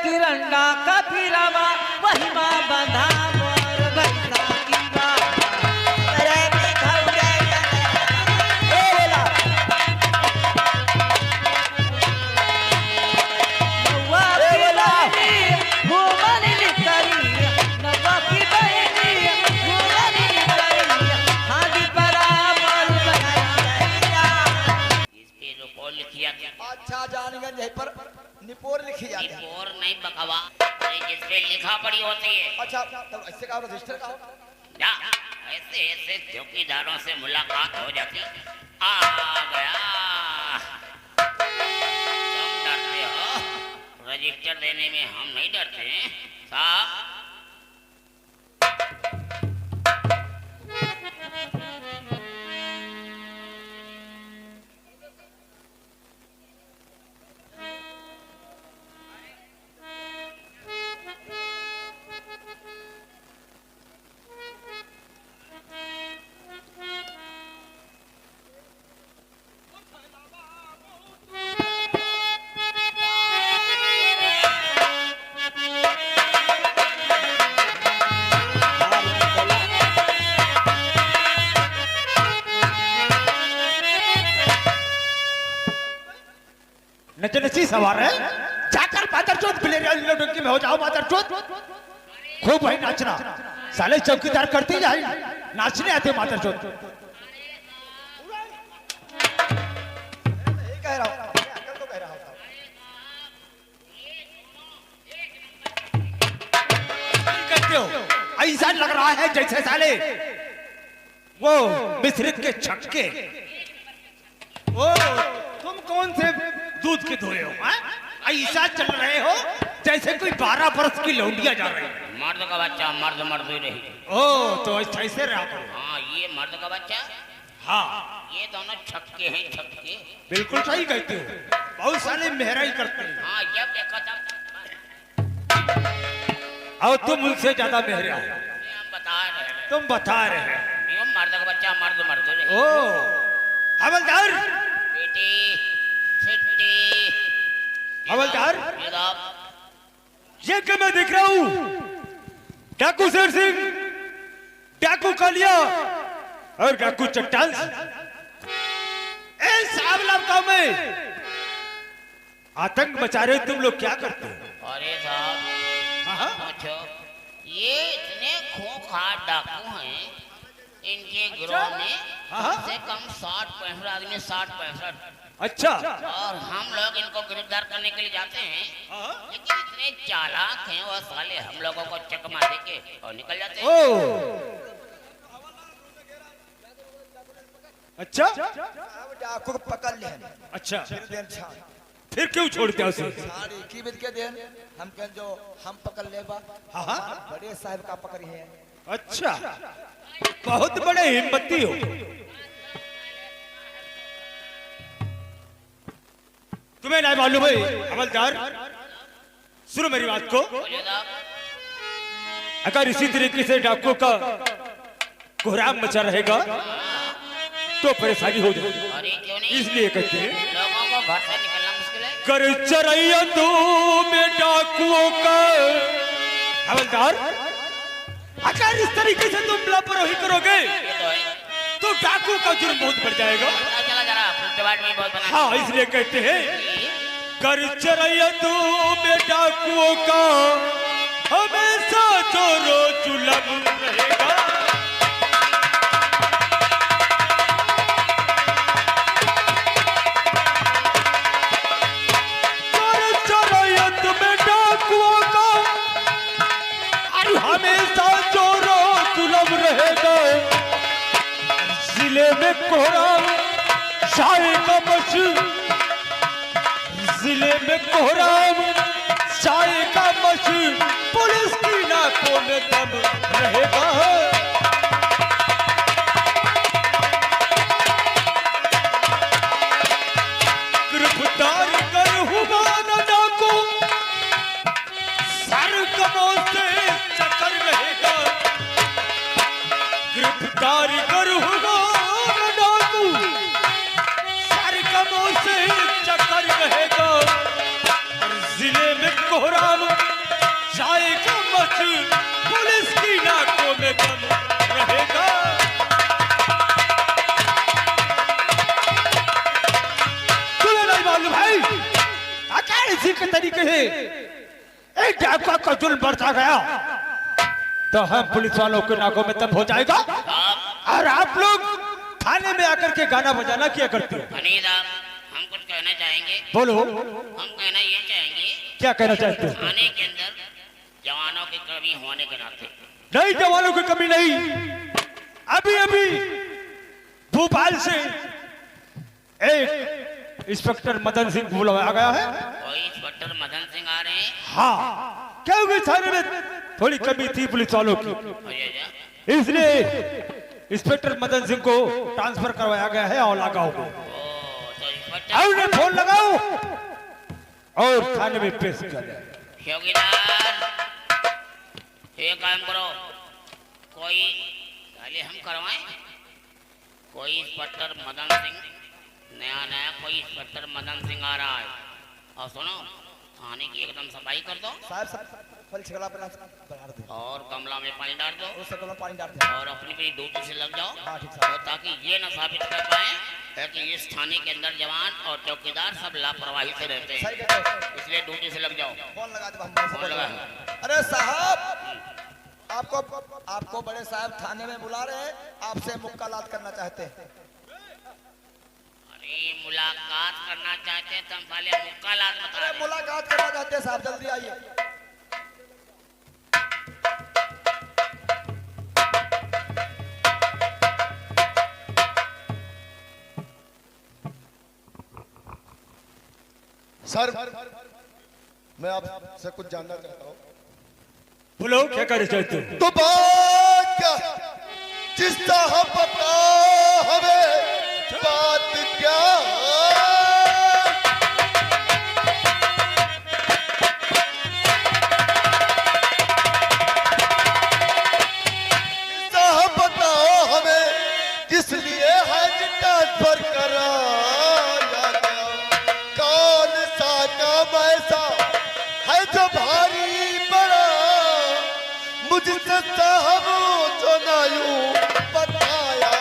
तिरंगा का फिरावा वही माँ बंधा मोर भैंसा की बाबा। अरे दिखौरे ए बेला नौवा की बहनी घूमन निकली, नौवा की बहनी घूमन निकली, हादी परा मोर भैंसा। इस पे जो बोल लिखिया अच्छा जान गए यहीं पर निपोर लिखी जाती है। निपोर नहीं बकवा, जिस पे लिखा पड़ी होती है। अच्छा तब ऐसे का रजिस्टर का हो या ऐसे ऐसे चौकीदारों से मुलाकात हो जाती। आ गया तुम डरते हो, रजिस्टर देने में हम नहीं डरते हैं साहब। नचनची सवार है, जाकर मादरचोद बिलेरिया में हो जाओ मादरचोद। खूब भाई नाचना, साले चौकीदार करते जाए, नाचने आते मादरचोद। यही कह रहा हूँ, अकल तो कह रहा हूँ। कहते हो ऐसा लग रहा है जैसे साले वो मिश्रित के छक्के। ओ तुम कौन से दूध के धोए हो? ऐसा चल रहे हो जैसे कोई 12 बरस की लौंडिया जा रही है। मर्द का बच्चा मर्द मर्द ही रही। ओ तो ऐसे रहा करो। हाँ ये मर्द का बच्चा, हाँ ये दोनों छक्के हैं छक्के। बिल्कुल सही कहते हो, बहुत साले मेहराई करते हैं। हाँ जब देखा था और तुम उनसे ज्यादा मेहरा हो। हम बता रहे हैं, तुम बता रहे हैं। ये मर्द का बच्चा मर्द मर्द रही। ओ हवलदार, बेटी छिट्टी हवलदार जनाब, ये क्या मैं देख रहा हूँ? डाकू शेर सिंह, डाकू कालिया और डाकू चट्टान गांव में आतंक मचा रहे हो। तुम लोग क्या करते हो? अरे साहब पूछो, ये इतने खूंखार डाकू हैं, इनके गिरोह में कम से कम 60-65 आदमी, 60-65। अच्छा, और हम लोग इनको गिरफ्तार करने के लिए जाते हैं, लेकिन इतने चालाक हैं वो साले, हम लोगों को चकमा देके और निकल जाते हैं। ओ अच्छा अब डाकू को पकड़ ले अच्छा, फिर देन छान फिर क्यों छोड़ते हो उसे? सारी की बिद के देन हम कह जो हम पकड़ लेबा। हाँ बड़े साहब का पकड़ी है। अच्छा, बहुत बड़े हिम्मती हो। तुम्हें नहीं मालूम है हवलदार? सुनो मेरी बात को, बोलिए साहब। अगर इसी तरीके से डाकुओं का कोहराम मचा रहेगा तो परेशानी हो जाएगी। अरे क्यों नहीं, इसलिए कहते हैं लोगों को घर से निकलना मुश्किल है। कर चरैया तू में डाकुओं का। हवलदार, अगर इस तरीके से तुम लापरवाही करोगे ये तो है। तो डाकू का जुर्म बहुत बढ़ जाएगा। चला जा रहा है, डिवाइड में बहुत बना। हाँ, इसलिए कहते हैं कर चरैया तू में डाकुओं का हमेशा चोरो जुलम रहेगा। हमेशा चोरों जुलम रहेगा। जिले में कोहराम शाही का मशहूर, जिले में कोहराम शाही का मशहूर, पुलिस की नाकों में दम रहेगा। गिरफ्तार कर हुआ न डाकू, सरगमों से चक्कर रहेगा। गिरफ्तार कर हुआ न डाकू, सरगमों से चक्कर रहेगा। और जिले में कोहराम एक डाका का जुल्म बढ़ता गया तो हम पुलिस वालों के नाकों में तब हो जाएगा। और आप लोग थाने में आकर के गाना बजाना क्या करते हो? हनीद आप हम कुछ कहना चाहेंगे। बोलो। हम कहना ये चाहेंगे, क्या कहना चाहते हो? थाने के अंदर जवानों की कमी होने के नाते। नहीं, जवानों की कमी नहीं। अभी अभी भोपाल से एक इंस्पेक्टर मदन सिंह बुलाया गया है। कोई इंस्पेक्टर मदन सिंह आ रहे हैं? हाँ, क्योंकि थाने में थोड़ी कमी थी पुलिस वालों की, इसलिए इंस्पेक्टर मदन सिंह को ट्रांसफर करवाया गया है। और लगाओ फोन लगाओ और थाने में पेश किया जाए। चौकीदार एक काम करो, कोई पहले हम करवाएं। कोई इंस्पेक्टर मदन सिंह नया कोई इंस्पेक्टर मदन सिंह आ रहा है। और सुनो, थाने की एकदम सफाई कर दो साहब, सब फल छिकला पर बढ़ा दे और गमला में पानी डाल दो उससे गमला पानी डाल दे और अपनी अपनी ड्यूटी से लग जाओ। हाँ, ठीक है। और ताकि ये न साबित कर पाए है कि इस थाने के अंदर जवान और चौकीदार सब लापरवाही से रहते हैं, सही कहते हो। इसलिए ड्यूटी से लग जाओ। फोन लगा दे, हम फोन लगा। अरे साहब, आपको बड़े साहब थाने में बुला रहे हैं, आपसे मुलाकात करना चाहते हैं। अरे मुलाकात करना चाहते हैं तुम पहले मुलाकात बता अरे दे। मुलाकात करना चाहते हैं साहब, जल्दी आइए। सर, मैं आपसे कुछ जानना चाहता हूँ। बोलो, क्या कहना चाहते हो? तो बात क्या, जिस तरह पता हमें बात क्या पता हमें किस लिए हज ट्रांसफर कराया गया, कौन सा काम ऐसा है जो भारी पड़ा मुझसे साहब जो ना यूं बताया।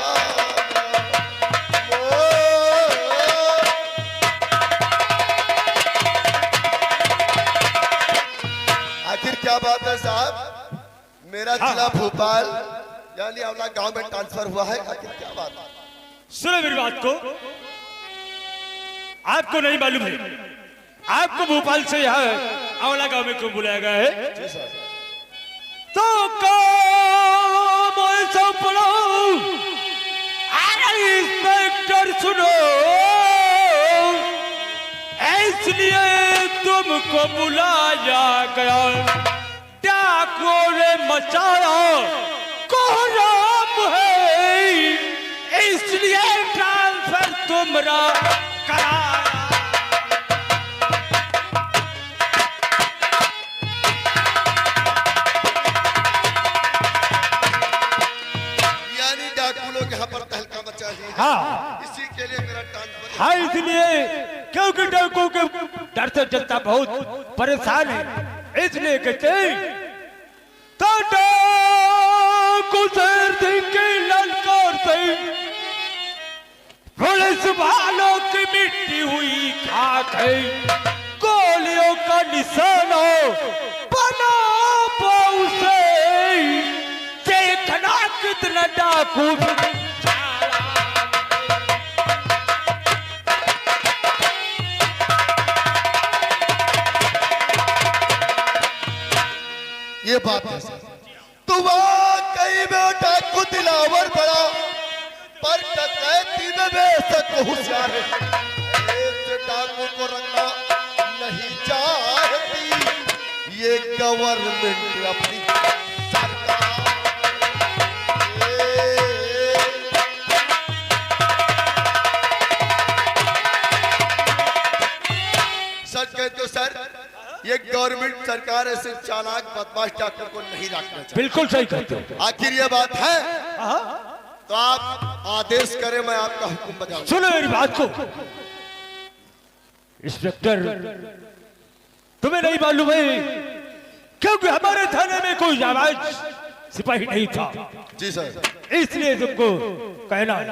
आखिर क्या बात है साहब, मेरा जिला भोपाल यानी अवला गांव में ट्रांसफर हुआ है, आखिर क्या बात है? सुनो मेरी बात को, आपको नहीं मालूम है आपको भोपाल से यहाँ आंवला गांव में क्यों बुलाया गया है? जी सर। तो काम ऐसा पड़ो, अरे इंस्पेक्टर सुनो, इसलिए तुमको बुलाया गया। डाकुओं ने मचाया कोहराम है, इसलिए ट्रांसफर तुमरा कराया। यानी डाकू लोग यहाँ पर तहलका मचा दिए हैं। हाँ, इसी के लिए मेरा ट्रांसफर। हाँ, इसलिए क्योंकि डाकुओं के डर से जनता बहुत परेशान है, इसलिए कहते हैं तो डाकू शेर सिंह की ललकार से पुलिस वालों की मिट्टी हुई खाक है, गोलियों का निशाना बना पाऊ से, देखना कितना डाकू ये बात है सर। तो वाकई में डाकू दिलावर बड़ा, पर डकैती में बेशक होशियार है। ऐसे डाकू को रखना नहीं चाहती ये गवर्नमेंट अपनी सरकार। सच कहते हो सर, ये गवर्नमेंट सरकार ऐसे चालाक बदमाश डाकू को नहीं रखना चाहिए। बिल्कुल सही कहते हो। आखिर ये बात है तो आप आदेश करें, मैं आपका हुक्म बजाऊं। सुनो मेरी बात को, इंस्पेक्टर तुम्हें नहीं मालूम है क्योंकि हमारे थाने में कोई जाबाज सिपाही नहीं था, जी सर। इसलिए तुमको कहना है।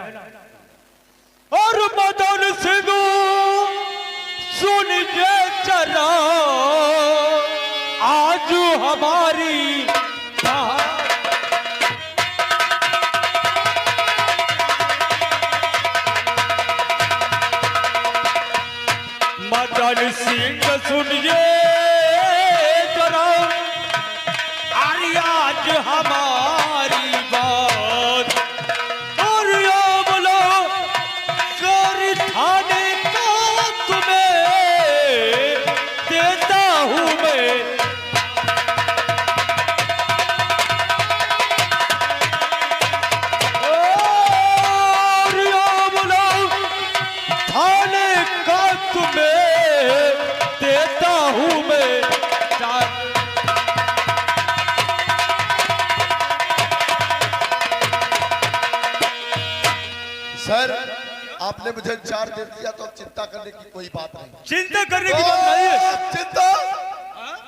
और मदन सिंह सुन चलो आज हमारी मदन सिंह सुनिए जरा अरे आज हमारी बात और यो बोलो कर थाने का तुम्हें देता हूँ मैं और यो बोलो थाने का तुम्हें देता हूँ मैं सर आपने मुझे 4 दे दिया तो अब चिंता करने की कोई बात नहीं। चिंता करने की बात नहीं है। चिंता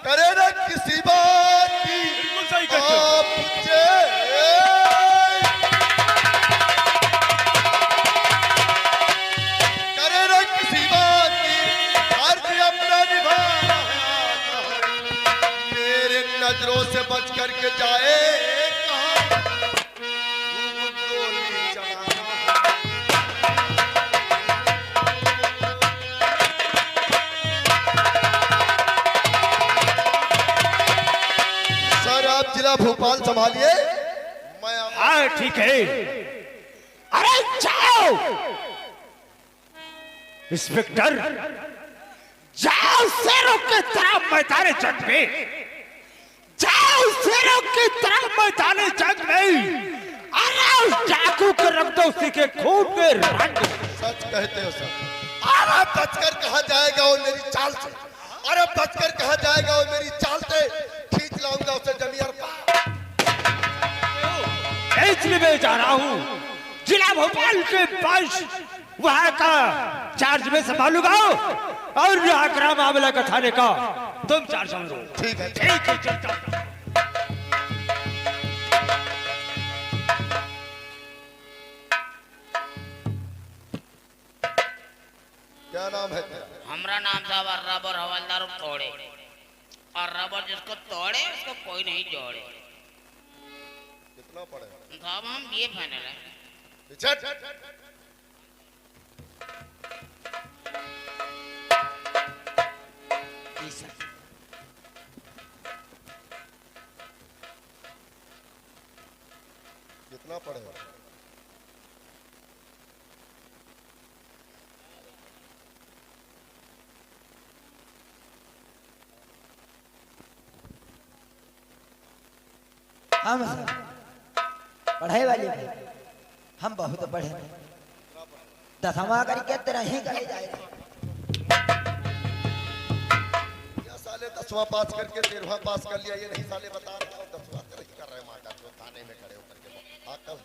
करे ना किसी बात की बिल्कुल सही कहते हो। आप मुझे करे ना किसी बात की फर्ज अपना निभाना मेरे नजरों से बच करके जाए कहाँ खूब गोली चलाना सर आप जिला भोपाल संभालिए मैं हाँ ठीक है। अरे जाओ इंस्पेक्टर जाओ शेरों की तरह मैदान जंग में जाओ शेरों की तरह मैदान जंग में अरे उस डाकू के रख दो उसी के खून में रंग सच कहते हो सर अरे बचकर कहा जाएगा वो मेरी चाल से अरे बचकर कहा जाएगा वो मेरी चाल से खींच लाऊंगा उसे जमीन इसलिए मैं जा रहा हूँ जिला भोपाल के पास वहाँ का चार्ज में संभालूंगा और आगरा मामला का थाने का तुम चार्ज समझो। ठीक है ठीक है चलता हूं। क्या नाम है तेरा हमारा नाम साहब रबर हवलदार तोड़े और रबर जिसको तोड़े उसको कोई नहीं जोड़े। कितना पड़े साहब हम ये फाइनल है। पीछे कितना पड़े हम सर पढ़ाई वाले भी हम बहुत पढ़े दसवा करके तेरा ही करे जाएगा या साले 10वां पास करके 13वां पास कर लिया ये नहीं साले बता रहा हूं 10वां तेरा ही कर रहे हैं माता जो थाने में खड़े होकर के आकल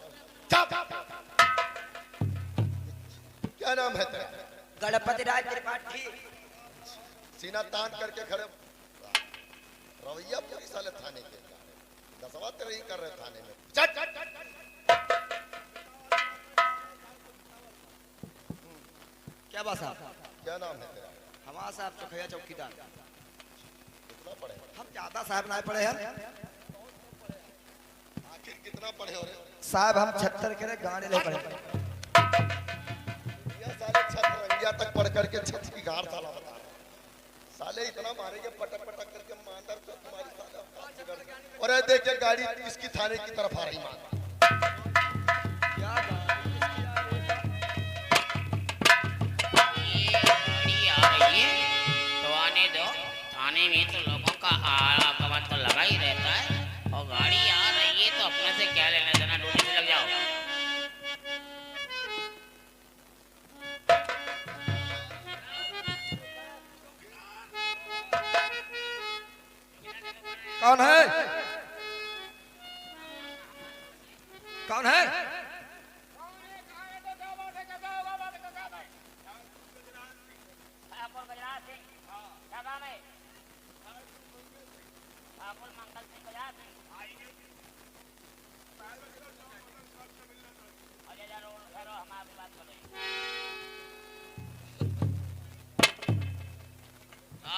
क्या नाम है तेरा गणपति राज त्रिपाठी सीना तान करके खड़े रवैया पूरी साले थाने के 10वां तेरा ही कर रहे थाने में क्या बात साहब क्या नाम है तेरा हमारा साहब चौखैया चौकीदार कितना पढ़े हम ज्यादा साहब ना पढ़े हैं आखिर कितना पढ़े हो रहे साहब हम 76 के गाने ले पढ़े ये साले छतरंगिया तक पढ़ करके छत की गाड़ साला बता रहे साले इतना मारेंगे पटक पटक करके मांदर तो तुम्हारी साले औकात से डर गए। और ये देखिए गाड़ी इसकी थाने की तरफ आ रही मां ये गाड़ी आ रही है तो आने दो। थाने में तो लोगों का आवागमन तो लगा ही रहता है और गाड़ी आ रही है तो अपने से क्या लेना देना ड्यूटी पे लग जाओ। कौन है कौन है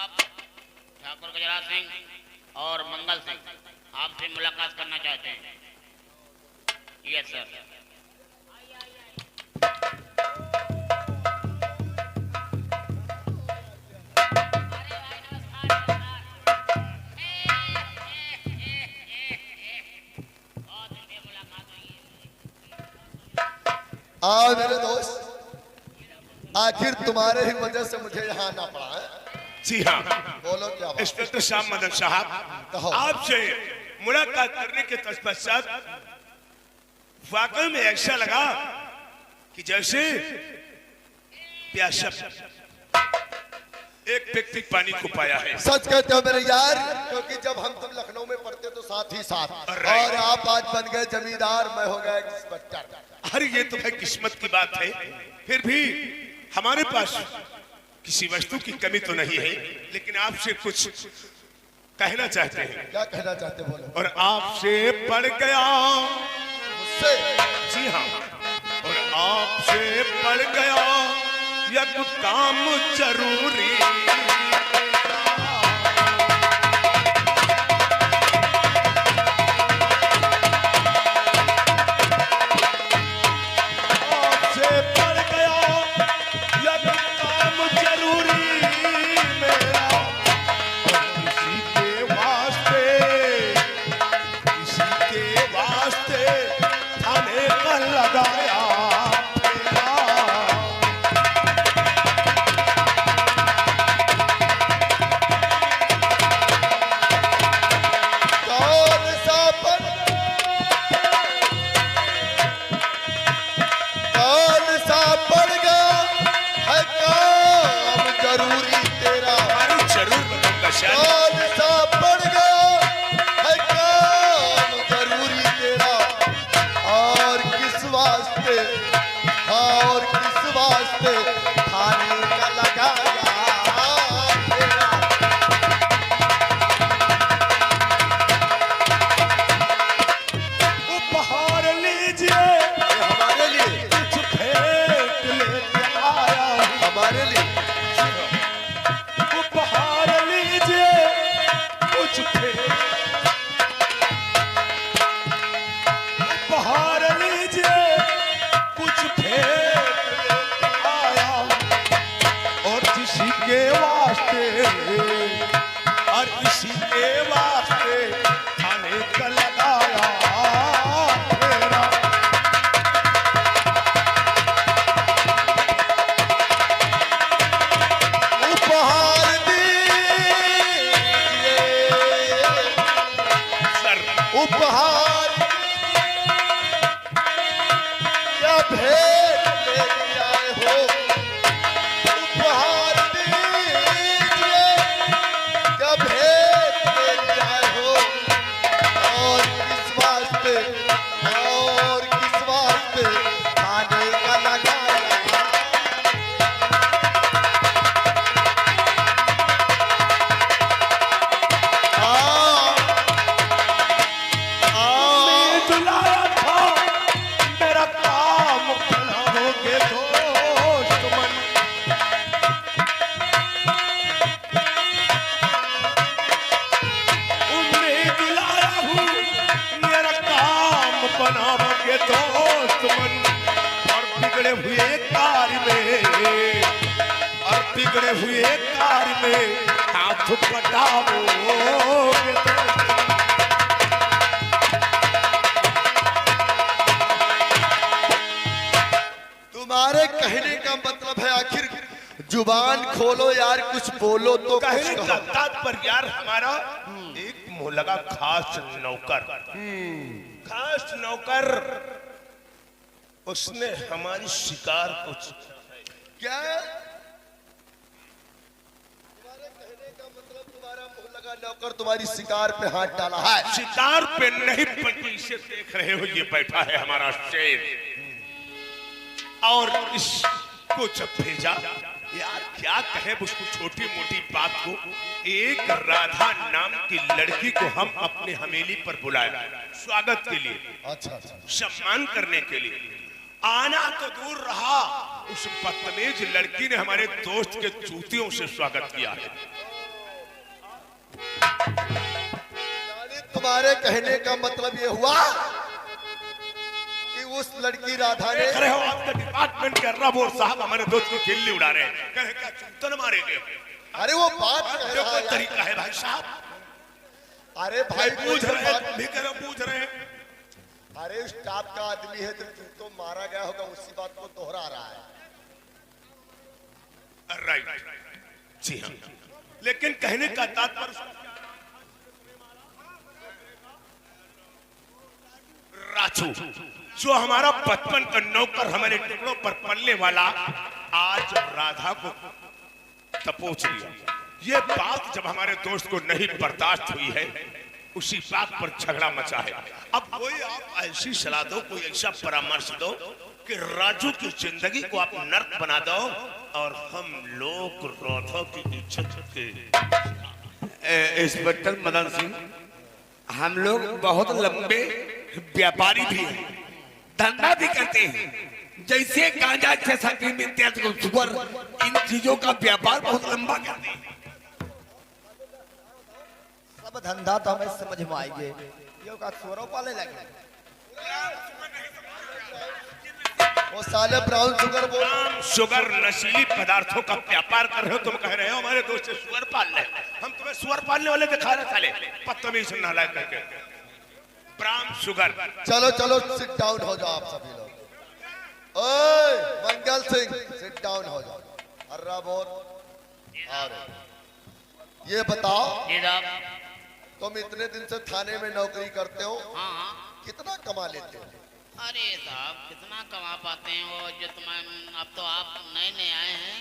आप ठाकुर गजराज सिंह और मंगल सिंह आपसे मुलाकात करना चाहते हैं। Yes sir. आओ मेरे दोस्त, आखिर तुम्हारे ही वजह से मुझे यहाँ आना पड़ा है। जी हाँ, बोलो क्या बात? इंस्पेक्टर श्याम मदन साहब, कहो। आपसे मुलाकात करने के तत्पश्चात वाकई में ऐसा लगा कि जैसे प्यासा एक व्यक्ति पानी को पाया है। सच कहते हो मेरे यार, क्योंकि जब हम तुम लखनऊ में पढ़ते तो साथ ही साथ, और आप आज बन गए जमींदार, मैं हो गया इंस्पेक्टर। अरे ये तो भाई किस्मत की बात है, फिर भी हमारे पास किसी वस्तु की कमी तो नहीं है, लेकिन आपसे कुछ कहना चाहते हैं। क्या कहना चाहते बोलो? और आपसे पड़ गया, मुझसे? जी हाँ, और आपसे पड़ गया यह काम जरूरी। हुए कार्य में हाथ पटाओगे तो तुम्हारे कहने का मतलब है आखिर जुबान खोलो यार, कुछ बोलो तो। कहने का तात्पर्य यार हमारा एक मोहल्ला खास नौकर, खास नौकर, उसने हमारी शिकार को क्या तुम्हारे कहने का मतलब तुम्हारा मोहल्ला नौकर तुम्हारी शिकार पे हाथ डाला है? शिकार पे नहीं, बल्कि इसे देख रहे हो, ये बैठा है हमारा शेर, और इसको जब भेजा यार क्या कहे उसको छोटी मोटी बात को, एक राधा नाम की लड़की को हम अपने हवेली पर बुलाया स्वागत के लिए, अच्छा अच्छा, सम्मान करने के लिए। आना तो दूर रहा, उस बदतमीज लड़की ने हमारे दोस्त के जूतियों से स्वागत किया है। यानी तुम्हारे कहने का मतलब ये हुआ कि उस लड़की राधा ने देख रहे हो आपका डिपार्टमेंट के रबोर साहब हमारे दोस्त की खिल्ली उड़ा रहे हैं, कहे क्या चुंतन मारेंगे। अरे वो बात कह ये रहा कोई है तरीका है भाई साहब? अरे भाई पूछ कोई रहे हैं, बात- तुम भी कह रहे हो, पूछ रहे हैं। अरे स्टाफ का आदमी है तो मारा गया होगा, उसी बात को दोहरा रहा है। राइट, जी हाँ, लेकिन कहने का तात्पर्य राजू जो हमारा बचपन का नौकर हमारे टुकड़ों पर पलने वाला आज राधा को तपोच लिया। ये बात जब हमारे दोस्त को नहीं बर्दाश्त हुई है, उसी बात पर झगड़ा मचा है। अब कोई आप ऐसी सलाह दो, कोई ऐसा परामर्श दो कि राजू की जिंदगी को आप नर्क बना दो और हम लोग राधा की इज्जत के। इंस्पेक्टर मदन सिंह, हम लोग बहुत लंबे व्यापारी भी हैं, धंधा भी करते हैं, जैसे गांजा सुगर इन चीजों का व्यापार बहुत लंबा करते हैं। सब धंधा तो हमें समझ में आएंगे, ये का स्वरों पाले लगे। वो साले ब्राउन शुगर बोल हम शुगर नशीली पदार्थों का व्यापार कर रहे हो, तुम कह रहे हो हमारे दोस्त से सुअर पाल रहे हैं। हम तुम्हें सुअर पालने वाले दिखा रहे साले, बदतमीज नालायक करके। Brown sugar. चलो चलो सिट डाउन हो जाओ आप सभी लोग। ओए मंगल सिंह सिट डाउन हो जाओ। अर्रा बोल। अरे ये बताओ, जी साहब। तुम इतने दिन से थाने में नौकरी करते हो, हाँ हाँ। कितना कमा लेते हो? अरे साहब कितना कमा पाते हैं वो जो तुम्हें, अब तो आप नए नए आए हैं,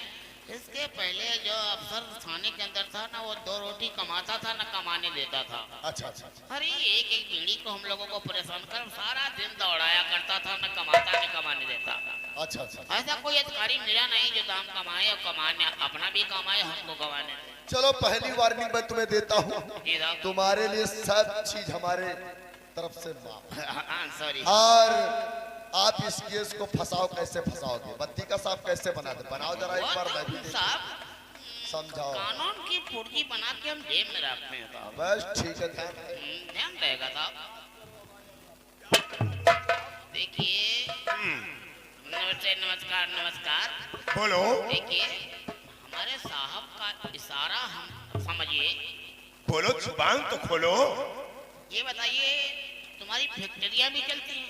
इसके पहले जो अफसर थाने के अंदर था ना, वो 2 रोटी कमाता था ना कमाने देता था। अच्छा अच्छा अच्छा। अरे एक एक बीड़ी को हम लोगों को परेशान कर सारा दिन दौड़ाया करता था, न कमाता न कमाने देता था। अच्छा अच्छा। ऐसा कोई अधिकारी मिला नहीं जो दाम कमाए और कमाने अपना भी कमाए हमको कमाने दे। चलो पहली वार्निंग मैं तुम्हें देता हूँ, जी साहब। तुम्हारे लिए सब चीज हमारे तरफ से माफ। हाँ सॉरी। और आप इस केस को फंसाओ, कैसे फंसाओगे? बत्ती का सांप कैसे बना दे? बनाओ जरा एक बार, मैं भी देखूं। साहब समझाओ। कानून की फुर्गी बना के हम जेब में रखते हैं साहब। बस ठीक है, ध्यान है। ध्यान रहेगा साहब। देखिए, नमस्ते नमस्कार नमस्कार। बोलो। देखिए हमारे साहब का इशारा हम समझिए। बोलो, जुबान तो खोलो। ये बताइए तुम्हारी फैक्ट्रियां भी चलती हैं?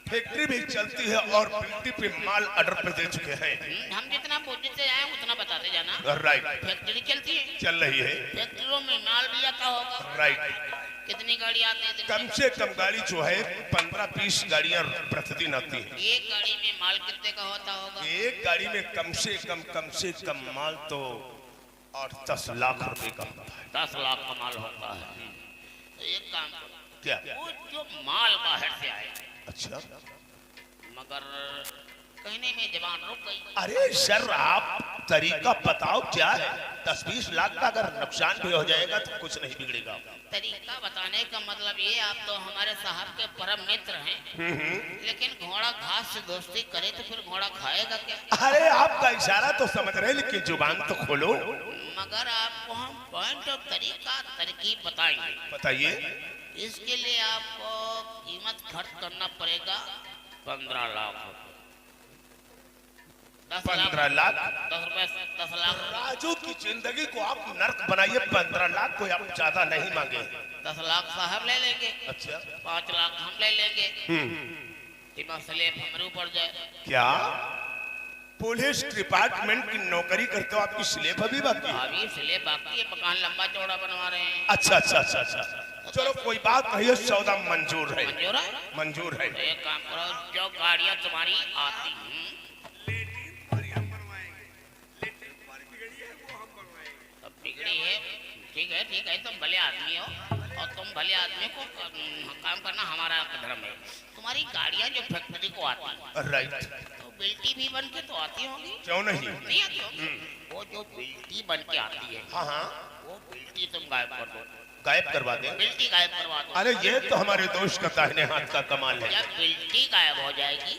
फैक्ट्री भी चलती है और बिल्टी पे माल ऑर्डर पे दे चुके हैं। हम जितना पूछते से आए उतना बताते जाना। राइट। फैक्ट्री चलती है? चल रही है। फैक्ट्रियों में माल भी आता होगा? राइट। कितनी गाड़ी आती है? कम से कम गाड़ी जो है 15-20 गाड़ियां प्रतिदिन आती है। एक गाड़ी में माल कितने का होता होगा? एक गाड़ी में कम से कम माल तो 8-10 लाख रुपए का होता है। 10 लाख का माल होता है। तो एक काम करो, क्या? वो जो माल बाहर से आया अच्छा। मगर कहने में जवान रुक गई। अरे सर, आप तरीका बताओ क्या है? 10-20 लाख का अगर नुकसान भी हो जाएगा तो कुछ नहीं बिगड़ेगा। तरीका बताने का मतलब ये, आप तो हमारे साहब के परम मित्र हैं, लेकिन घोड़ा घास से दोस्ती करे तो फिर घोड़ा खाएगा क्या? अरे आपका इशारा तो समझ रहे, लेकिन जुबान तो खोलो। मगर आपको हम पॉइंट और तरीका तरकीब बताएंगे। बताइए। इसके लिए आपको कीमत खर्च करना पड़ेगा 15 लाख रुपए। 15 लाख? 10 रुपए 10 लाख। राजू की जिंदगी को आप नर्क बनाइए। 15 लाख कोई आप ज्यादा नहीं मांगे। 10 लाख साहब ले लेंगे। अच्छा। 5 लाख हम ले लेंगे। स्लेब हमारे ऊपर जाए। क्या पुलिस डिपार्टमेंट की नौकरी करते हो, आपकी स्लेब अभी बाकी है? अभी स्लेब बाकी है, मकान लंबा चौड़ा बनवा रहे हैं। अच्छा अच्छा अच्छा अच्छा। चलो कोई बात नहीं है, सौदा मंजूर है। मंजूर है? मंजूर है। तो एक काम करो, जो गाड़ियां तुम्हारी आती हैं अब बिगड़ी है, ठीक है, तुम भले आदमी हो और तुम भले आदमी को काम करना हमारा धर्म है। तुम्हारी गाड़ियां जो फैक्ट्री को आती है, राइट। तो बिल्टी भी बन के तो आती होंगी? क्यों नहीं? नहीं आती होंगी? वो जो बिल्टी बन के आती है, हाँ हाँ, वो बिल्टी तुम गायब कर दो। गायब करवा दें। बिल्टी गायब करवा दो। अरे ये तो हमारे दोस्त का दाहिने हाथ का कमाल है। जब बिल्टी गायब हो जाएगी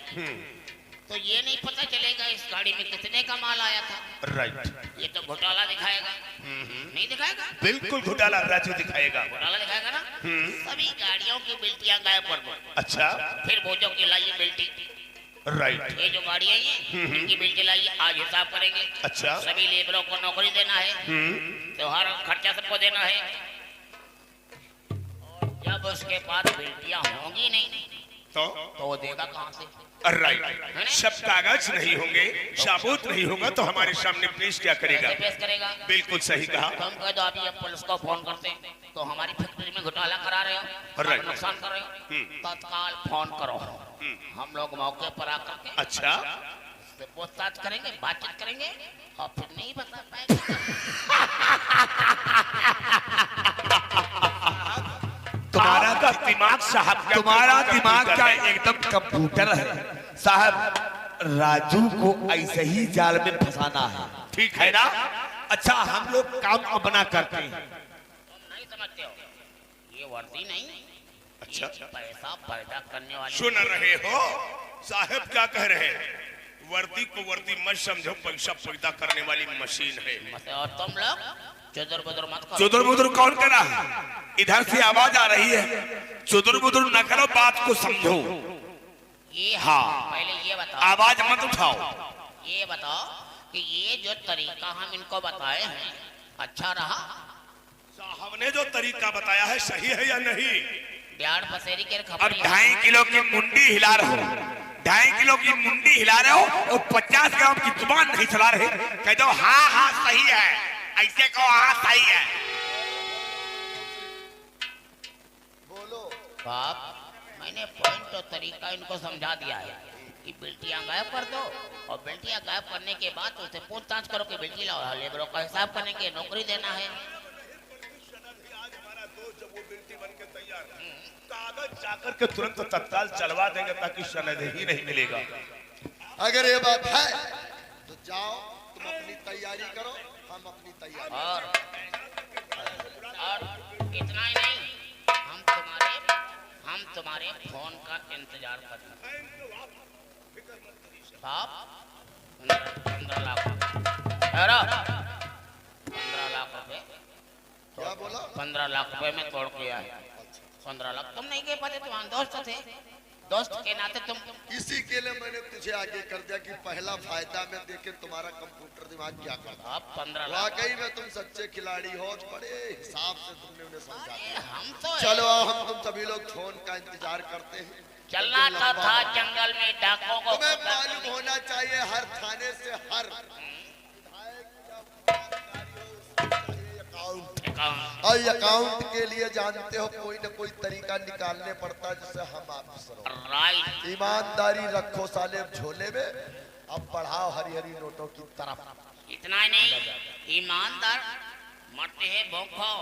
तो ये नहीं पता चलेगा इस गाड़ी में कितने का माल आया था। राइट, ये तो घोटाला दिखाएगा। नहीं दिखाएगा? बिल्कुल घोटाला राजू दिखाएगा। घोटाला दिखाएगा ना। सभी गाड़ियों की बिल्टियां गायब कर दो। अच्छा, फिर बोझों की लाइए बिल्टी। राइट, ये जो गाड़ियां हैं इनकी बिल्टी लाइए, आज हिसाब करेंगे। अच्छा, सभी लेबरों को नौकरी देना है, त्योहार खर्चा सबको देना है। और जब उसके पास बिल्टियां होंगी नहीं तो वो देगा कहाँ से? राइट, सब कागज नहीं होंगे, सबूत नहीं होगा तो हमारे सामने पेश क्या करेगा? कैसे पेश करेगा? बिल्कुल सही कहा। तो हम कह दो अभी अब पुलिस को फोन करते हैं, तो हमारी फैक्ट्री में घोटाला करा रहे हो, आप नुकसान कर रहे हो, तत्काल फोन करो। हम लोग मौके पर आकर के अच्छा, पूछताछ करेंगे, बातचीत करेंगे और फिर नहीं बता पाएगा। तुम्हारा दिमाग साहब क्या तुम्हारा कंप्यूटर दिमाग का है? एकदम कंप्यूटर है साहब। राजू को ऐसे ही जाल में फंसाना है, ठीक है है ना? अच्छा, हम लोग काम अपना करते हैं। तुम नहीं समझते हो, ये वर्दी नहीं, अच्छा, ये पैसा पैदा करने वाली। सुन रहे हो साहब क्या कह रहे हैं? वर्दी को वर्दी मत समझो, पैसा पैदा करने वाली मशीन है। और तुम लोग चुदुर बुदुर मत करो। चुदुर बुदुर कौन करा है? इधर से आवाज आ रही है, चुदुर बुदुर न करो, बात को समझो। ये हाँ। पहले ये बताओ, आवाज मत उठाओ। ये बताओ कि ये जो तरीका हम इनको बताए हैं अच्छा रहा? साहब ने जो तरीका बताया है सही है या नहीं? ब्याड़ पसेरी के अब खबर 2.5 किलो की मुंडी हिला रहे हो, 2.5 किलो की मुंडी हिला रहे हो और 50 ग्राम की जुबान नहीं चला रहे, कह दो हाँ हाँ सही है, ऐसे कहो हाँ सही है। बोलो। बाप, मैंने पॉइंट और तरीका इनको समझा दिया है कि बिल्टियां गायब कर दो और बिल्टियां गायब करने के बाद उसे पूछताछ करो कि बिल्टी लाओ, लेबरों का हिसाब करेंगे, नौकरी देना है। कागज जाकर के तुरंत तत्काल चलवा देंगे ताकि सनद ही नहीं मिलेगा। अगर ये बात है तो जाओ, तुम अपनी तैयारी करो, हम अपनी तैयारी। और इतना ही नहीं, हम तुम्हारे फोन का इंतजार करेंगे। साहब 15 लाख 15 लाख रुपए। क्या बोला? 15 लाख रुपए में तोड़ किया है। 15 लाख तुम नहीं कह पाते, तुम्हारे दोस्त थे, दोस्त के नाते तुम। इसी के लिए मैंने तुझे आगे कर दिया कि पहला फायदा में देखे तुम्हारा कंप्यूटर दिमाग क्या करता। आप 15 लाख वाकई में तुम सच्चे खिलाड़ी हो, बड़े हिसाब से तुमने उन्हें समझा दिया। हम तो चलो हम तुम सभी लोग फोन का इंतजार करते हैं। चलना तो था जंगल में डाकों को। तुम्हें मालूम होना चाहिए हर थाने से हर और अकाउंट के लिए जानते हो कोई न कोई तरीका निकालने पड़ता है जिससे हम आप राइट। ईमानदारी रखो साले झोले में, अब बढ़ाओ हरी हरी नोटों की तरफ। इतना ही नहीं, ईमानदार मरते हैं भूखों,